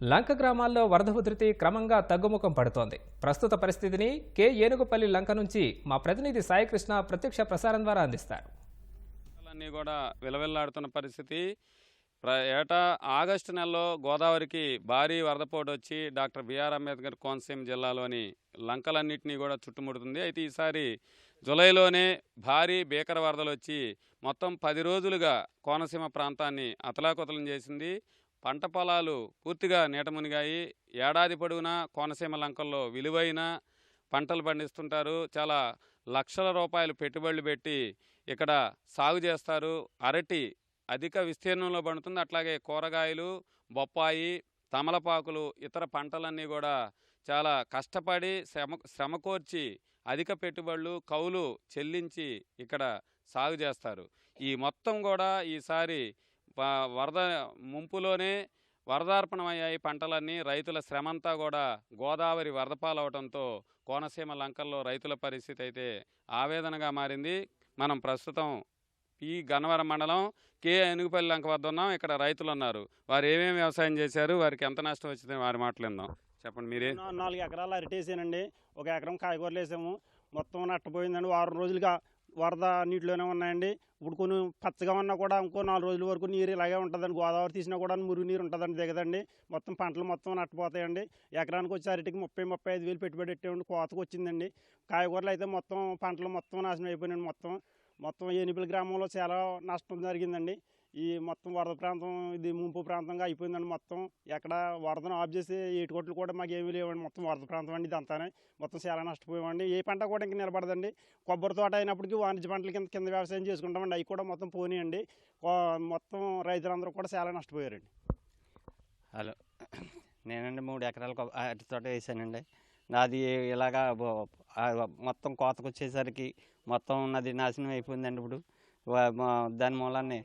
లంక గ్రామాల్లో వరద ఉధృతి క్రమంగా తగ్గుముఖం పడుతోంది. ప్రస్తుత పరిస్థితిని ఏనుగుపల్లి లంక నుంచి మా ప్రతినిధి సాయికృష్ణ ప్రత్యక్ష ప్రసారం ద్వారా అందిస్తారు. అన్నీ కూడా విలవిల్లాడుతున్న పరిస్థితి. ఏటా ఆగస్టు నెలలో గోదావరికి భారీ వరదపోటు వచ్చి డాక్టర్ బిఆర్ అంబేద్కర్ కోనసీమ జిల్లాలోని లంకలన్నింటినీ కూడా చుట్టుముడుతుంది. అయితే ఈసారి జూలైలోనే భారీ భీకర వరదలు వచ్చి మొత్తం 10 రోజులుగా కోనసీమ ప్రాంతాన్ని అతలాకుతలం చేసింది. పంట పొలాలు పూర్తిగా నీట మునిగాయి. ఏడాది పొడవునా కోనసీమ లంకల్లో విలువైన పంటలు పండిస్తుంటారు. చాలా లక్షల రూపాయలు పెట్టుబడులు పెట్టి ఇక్కడ సాగు చేస్తారు. అరటి అధిక విస్తీర్ణంలో పండుతుంది. అట్లాగే కూరగాయలు, బొప్పాయి, తమలపాకులు, ఇతర పంటలన్నీ కూడా చాలా కష్టపడి శ్రమకోర్చి అధిక పెట్టుబడులు కౌలు చెల్లించి ఇక్కడ సాగు చేస్తారు. ఈ మొత్తం కూడా ఈసారి వరద ముంపులోనే వరదార్పణమయ్యాయి పంటలన్నీ. రైతుల శ్రమంతా కూడా గోదావరి వరదపాలవడంతో కోనసీమ లంకల్లో రైతుల పరిస్థితి అయితే ఆవేదనగా మారింది. మనం ప్రస్తుతం ఈ గన్నవరం మండలం ఏనుగుపల్లి లంక వద్ద ఉన్నాం. ఇక్కడ రైతులు ఉన్నారు. వారు ఏమేమి వ్యవసాయం చేశారు, వారికి ఎంత నష్టం వచ్చింది వారి మాట్లాడిందాం. చెప్పండి. మీరే 4 ఎకరాలు అరటి వేసానండి. 1 ఎకరం కాయగూరలు వేసాము. మొత్తం నష్టపోయిందండి. 6 రోజులుగా వరద నీటిలోనే ఉన్నాయండి. ఇప్పుడు కొన్ని పచ్చగా ఉన్నా కూడా ఇంకో 4 రోజుల వరకు నీరు ఇలాగే ఉంటుందండి. గోదావరి తీసినా కూడా మురుగు నీరు ఉంటుందండి, దిగదండి. మొత్తం పంటలు మొత్తం నష్టపోతాయండి. ఎకరానికి వచ్చి అరటికి 30-35 వేలు పెట్టుబడి పెట్టామండి. కోతకు వచ్చిందండి. కాయగూరలు అయితే మొత్తం పంటలు మొత్తం నాశనం అయిపోయినాయండి. మొత్తం ఏనుగుపల్లి గ్రామంలో చాలా నష్టం జరిగిందండి. ఈ మొత్తం వరద ప్రాంతం, ఇది ముంపు ప్రాంతంగా అయిపోయిందండి. మొత్తం ఎక్కడ వరదను ఆఫ్ చేసి ఏటుకొట్లు కూడా మాకు ఏమీ లేవండి. మొత్తం వరద ప్రాంతం అండి ఇదంతానే. మొత్తం చాలా నష్టపోయామండి. ఏ పంట కూడా ఇంక నిలబడదండి. కొబ్బరి తోట అయినప్పటికీ వాణిజ్య పంటల కింద వ్యవసాయం చేసుకుంటామండి. అవి కూడా మొత్తం పోనీయండి. మొత్తం రైతులందరూ కూడా చాలా నష్టపోయారండి. హలో, నేనండి 3 ఎకరాల అరటి తోట వేసానండి. నాది ఇలాగా మొత్తం కోతకు వచ్చేసరికి మొత్తం ఉన్నది నాశనం అయిపోయిందండి. ఇప్పుడు దాని మూలాన్ని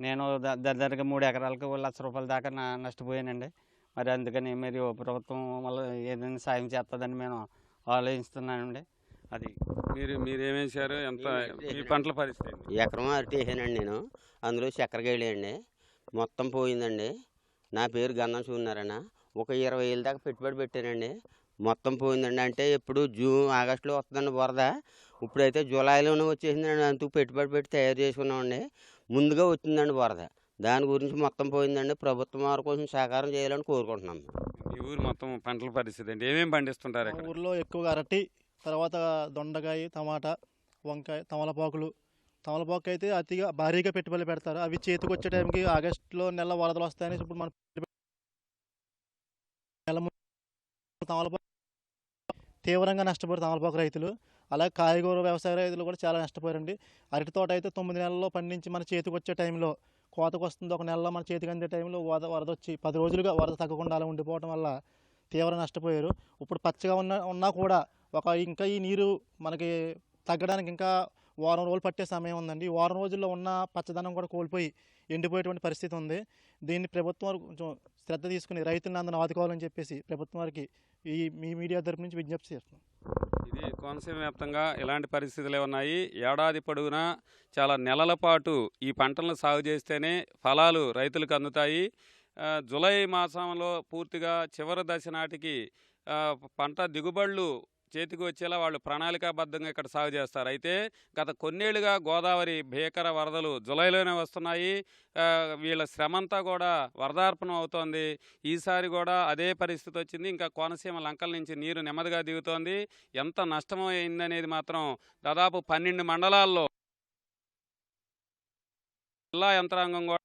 నేను దగ్గరగా 3 ఎకరాలకు 1 లక్ష రూపాయల దాకా నష్టపోయానండి. మరి అందుకని మీరు ప్రభుత్వం వల్ల ఏదైనా సాయం చేస్తుందని మేము ఆలోచిస్తున్నానండి. అది మీరేమేసారు, ఎంత మీ పంటల పరిస్థితి? ఎకరం అరటి వేసానండి నేను. అందులో చక్కెరకాయలు అండి మొత్తం పోయిందండి. నా పేరు గంధం చూన్నారన్న. ఒక 20,000 దాకా పెట్టుబడి పెట్టానండి. మొత్తం పోయిందండి. అంటే ఇప్పుడు ఆగస్టులో వస్తుందండి వరద. ఇప్పుడైతే జూలైలోనే వచ్చేసిందండి. అందుకు పెట్టుబడి పెట్టి తయారు చేసుకున్నామండి. ముందుగా వచ్చిందండి వరద. దాని గురించి మొత్తం పోయిందండి. ప్రభుత్వం వారి కోసం సహకారం చేయాలని కోరుకుంటున్నాం. ఈ ఊరు మొత్తం పంటల పరిస్థితి అంటే ఏమేమి పండిస్తుంటారు? ఊర్లో ఎక్కువగా అరటి, తర్వాత దొండకాయ, టమాటా, వంకాయ, తమలపాకు అయితే అతిగా భారీగా పెట్టుబడులు పెడతారు. అవి చేతికి వచ్చే టైంకి ఆగస్టులో నెల వరదలు వస్తాయని ఇప్పుడు మన తమలపాకు తీవ్రంగా నష్టపోయారు తమలపాకు రైతులు. అలాగే కాయగూర వ్యవసాయ రైతులు కూడా చాలా నష్టపోయారండి. అరటి తోట అయితే 9 నెలల్లో పండించి మన చేతికి వచ్చే టైంలో కోతకు వస్తుంది. 1 నెలలో మన చేతికి అందే టైంలో వరద వచ్చి 10 రోజులుగా వరద తగ్గకుండా అలా ఉండిపోవడం వల్ల తీవ్ర నష్టపోయారు. ఇప్పుడు పచ్చగా ఉన్నా కూడా ఇంకా ఈ నీరు మనకి తగ్గడానికి ఇంకా వారం రోజులు పట్టే సమయం ఉందండి. ఈ వారం రోజుల్లో ఉన్న పచ్చదనం కూడా కోల్పోయి ఎండిపోయేటువంటి పరిస్థితి ఉంది. దీన్ని ప్రభుత్వం వారు కొంచెం శ్రద్ధ తీసుకుని రైతులను అందరూ ఆదుకోవాలని చెప్పేసి ప్రభుత్వం వారికి మీ మీడియా తరపు నుంచి విజ్ఞప్తి చేస్తున్నాం. ఇది కోనసీమ వ్యాప్తంగా ఇలాంటి పరిస్థితులే ఉన్నాయి. ఏడాది పొడవునా చాలా నెలల పాటు ఈ పంటలను సాగు చేస్తేనే ఫలాలు రైతులకు అందుతాయి. జూలై మాసంలో పూర్తిగా చివరి దశ నాటికి పంట దిగుబడులు చేతికి వచ్చేలా వాళ్ళు ప్రణాళికాబద్ధంగా ఇక్కడ సాగు చేస్తారు. అయితే గత కొన్నేళ్లుగా గోదావరి భీకర వరదలు జూలైలోనే వస్తున్నాయి. వీళ్ళ శ్రమంతా కూడా వరదార్పణం అవుతోంది. ఈసారి కూడా అదే పరిస్థితి వచ్చింది. ఇంకా కోనసీమ లంకల నుంచి నీరు నెమ్మదిగా దిగుతోంది. ఎంత నష్టమైందనేది మాత్రం దాదాపు 12 మండలాల్లో జిల్లా యంత్రాంగం కూడా